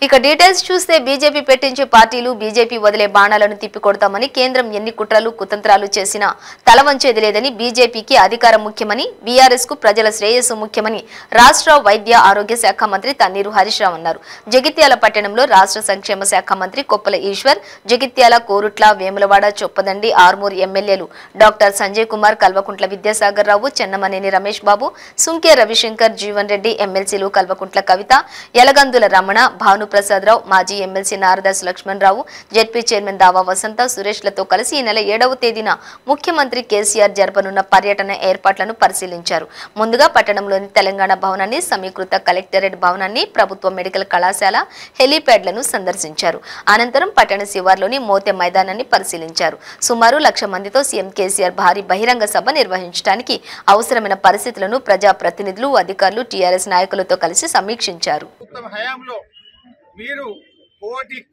ఇక డీటెయిల్స్ చూస్తే బీజేపీ పెట్టించే పార్టీలు బీజేపీ వదిలే బాణాలను తిప్పికొడతామని కేంద్రం ఎన్ని కుట్రలు కుతంత్రాలు చేసినా తల వంచేది లేదని బీజేపీకి అధికారం ముఖ్యమని బీఆర్ఎస్ కు ప్రజల శ్రేయస్సు ముఖ్యమని రాష్ట్ర వైద్య ఆరోగ్య శాఖ మంత్రి తన్నీరు హరీష్ రావు అన్నారు. జగిత్యాల పట్టణంలో రాష్ట్ర సంక్షేమ శాఖ మంత్రి కొప్పల ఈశ్వర్, జగిత్యాల, కోరుట్ల, వేములవాడ, చొప్పదండి, ఆర్మూర్ ఎమ్మెల్యేలు డాక్టర్ సంజయ్ కుమార్, కల్వకుంట్ల విద్యాసాగర్ రావు, చెన్నమనేని రమేష్ బాబు, సుంకే రవిశంకర్, జీవన్ రెడ్డి, ఎమ్మెల్సీలు కల్వకుంట్ల కవిత, యలగందుల రమణ, భాను ప్రసాదరావు, మాజీ ఎమ్మెల్సీ నారదాస్ లక్ష్మణ్ రావు, జెడ్పీ చైర్మన్ దావా వసంత, సురేష్లతో కలిసి ఈ నెల 7వ తేదీన ముఖ్యమంత్రి కేసీఆర్ జరపనున్న పర్యటన ఏర్పాట్లను పరిశీలించారు. ముందుగా పట్టణంలోని తెలంగాణ భవనాన్ని, సమీకృత కలెక్టరేట్ భవనాన్ని, ప్రభుత్వ మెడికల్ కళాశాల, హెలీప్యాడ్లను సందర్శించారు. అనంతరం పట్టణ శివార్లోని మోతే మైదానాన్ని పరిశీలించారు. సుమారు 1,00,000 మందితో సీఎం కేసీఆర్ భారీ బహిరంగ సభ నిర్వహించడానికి అవసరమైన పరిస్థితులను ప్రజాప్రతినిధులు, అధికారులు, టీఆర్ఎస్ నాయకులతో కలిసి సమీక్షించారు. మీరు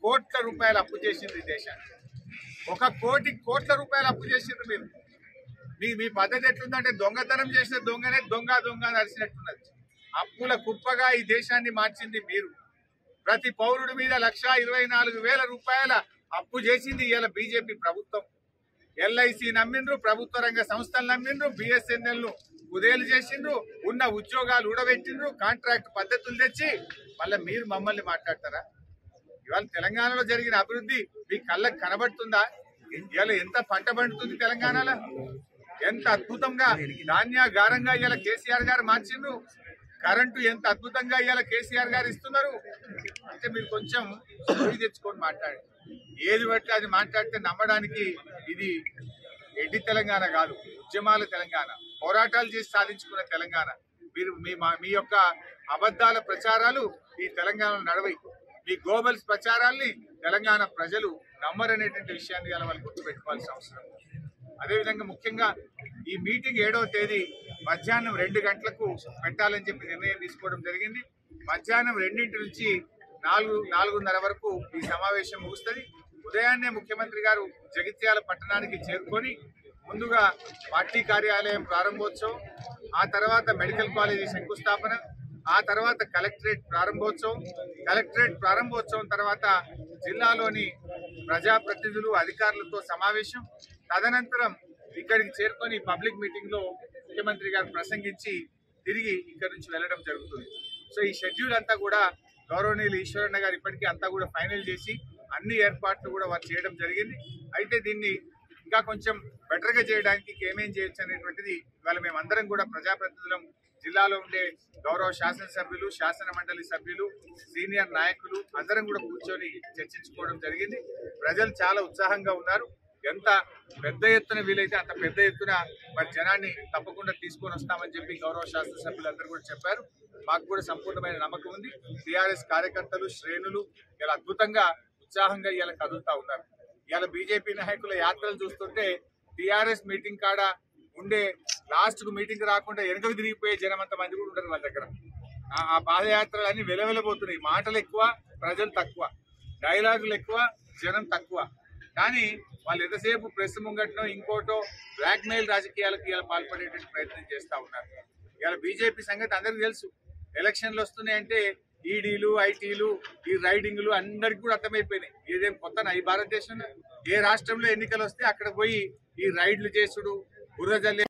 కోట్ల రూపాయలు అప్పు చేసింది దేశానికి. 1 కోట్ల రూపాయలు అప్పు చేసింది మీరు. మీ పద్ధతి ఎట్లుందంటే దొంగతనం చేసిన దొంగనే దొంగ నడిచినట్టున్నది. అప్పుల కుప్పగా ఈ దేశాన్ని మార్చింది మీరు. ప్రతి పౌరుడి మీద 1,24,000 రూపాయల అప్పు చేసింది ఇవాళ బీజేపీ ప్రభుత్వం. ఎల్ఐసి నమ్మిండ్రు, ప్రభుత్వ రంగ సంస్థలు నమ్మిండ్రు, బిఎస్ఎన్ఎల్ ను ఉదేలు చేసిండ్రు, ఉన్న ఉద్యోగాలు ఊడబెట్టిండ్రు, కాంట్రాక్ట్ పద్ధతులు తెచ్చి మళ్ళీ మీరు మమ్మల్ని మాట్లాడతారా? ఇవాళ తెలంగాణలో జరిగిన అభివృద్ధి మీ కళ్ళకు కనబడుతుందా? ఇవాళ ఎంత పంట పండుతుంది తెలంగాణలో, ఎంత అద్భుతంగా ధాన్యాగారంగా ఇవాళ కేసీఆర్ గారు మార్చిండ్రు, కరెంటు ఎంత అద్భుతంగా ఇవాళ కేసీఆర్ గారు ఇస్తున్నారు. అంటే మీరు కొంచెం తెచ్చుకొని మాట్లాడండి. ఏది బట్టి అది మాట్లాడితే నమ్మడానికి ఇది ఎడ్డి తెలంగాణ కాదు, ఉద్యమాల తెలంగాణ, పోరాటాలు చేసి సాధించుకున్న తెలంగాణ. మీరు మీ యొక్క అబద్ధాల ప్రచారాలు ఈ తెలంగాణలో నడవై, మీ గోబల్స్ ప్రచారాల్ని తెలంగాణ ప్రజలు నమ్మరనేటువంటి విషయాన్ని వాళ్ళు గుర్తుపెట్టుకోవాల్సిన అవసరం. అదేవిధంగా ముఖ్యంగా ఈ మీటింగ్ 7వ తేదీ మధ్యాహ్నం 2 గంటలకు పెట్టాలని చెప్పి నిర్ణయం తీసుకోవడం జరిగింది. మధ్యాహ్నం 2 నుంచి 4:30 వరకు ఈ సమావేశం ముగుస్తుంది. ఉదయాన్నే ముఖ్యమంత్రి గారు జగిత్యాల పట్టణానికి చేరుకొని ముందుగా పార్టీ కార్యాలయం ప్రారంభోత్సవం, ఆ తర్వాత మెడికల్ కాలేజీ శంకుస్థాపన, ఆ తర్వాత కలెక్టరేట్ ప్రారంభోత్సవం తర్వాత జిల్లాలోని ప్రజాప్రతినిధులు, అధికారులతో సమావేశం, తదనంతరం ఇక్కడికి చేరుకొని పబ్లిక్ మీటింగ్ లో ముఖ్యమంత్రి గారు ప్రసంగించి తిరిగి ఇక్కడి నుంచి వెళ్లడం జరుగుతుంది. సో ఈ షెడ్యూల్ అంతా కూడా గౌరవనీయులు ఈశ్వరన్న గారు ఇప్పటికీ అంతా కూడా ఫైనల్ చేసి అన్ని ఏర్పాట్లు కూడా వారు చేయడం జరిగింది. అయితే దీన్ని ఇంకా కొంచెం బెటర్ గా చేయడానికి ఏమేం చేయొచ్చు అనేటువంటిది ఇవాళ మేమందరం కూడా ప్రజాప్రతినిధులం, జిల్లాలో ఉండే గౌరవ శాసనసభ్యులు, శాసన మండలి సభ్యులు, సీనియర్ నాయకులు అందరం కూడా కూర్చొని చర్చించుకోవడం జరిగింది. ప్రజలు చాలా ఉత్సాహంగా ఉన్నారు. ఎంత పెద్ద ఎత్తున వీలైతే అంత పెద్ద ఎత్తున మరి జనాన్ని తప్పకుండా తీసుకొని వస్తామని చెప్పి గౌరవ శాసనసభ్యులు అందరూ కూడా చెప్పారు. మాకు కూడా సంపూర్ణమైన నమ్మకం ఉంది. టీఆర్ఎస్ కార్యకర్తలు, శ్రేణులు ఇలా అద్భుతంగా ఉత్సాహంగా ఇలా కదులుతా ఉన్నారు. ఇవాళ బీజేపీ నాయకుల యాత్రలు చూస్తుంటే టీఆర్ఎస్ మీటింగ్ కాడ ఉండే లాస్ట్ కు మీటింగ్ రాకుండా వెనుకకు తిరిగిపోయే జనం అంత మంది కూడా ఉంటారు వాళ్ళ దగ్గర. ఆ పాదయాత్రలు అన్ని వెలవెలబోతున్నాయి. మాటలు ఎక్కువ, ప్రజలు తక్కువ, డైలాగులు ఎక్కువ, జనం తక్కువ. కానీ వాళ్ళు ఎంతసేపు ప్రెస్ ముంగట్నో ఇంకోటో బ్లాక్మెయిల్ రాజకీయాలకు ఇలా పాల్పడేటువంటి ప్రయత్నం చేస్తూ ఉన్నారు. ఇవాళ బీజేపీ సంగతి అందరికీ తెలుసు. ఎలక్షన్లు వస్తున్నాయంటే ఈడీలు, ఐటీలు, ఈ రైడింగ్లు అందరికి కూడా అర్థమైపోయినాయి. ఏదేం కొత్తనా ఈ భారతదేశంలో? ఏ రాష్ట్రంలో ఎన్నికలు వస్తే అక్కడ పోయి ఈ రైడ్లు చేసుడు, బుర్ర జల్లే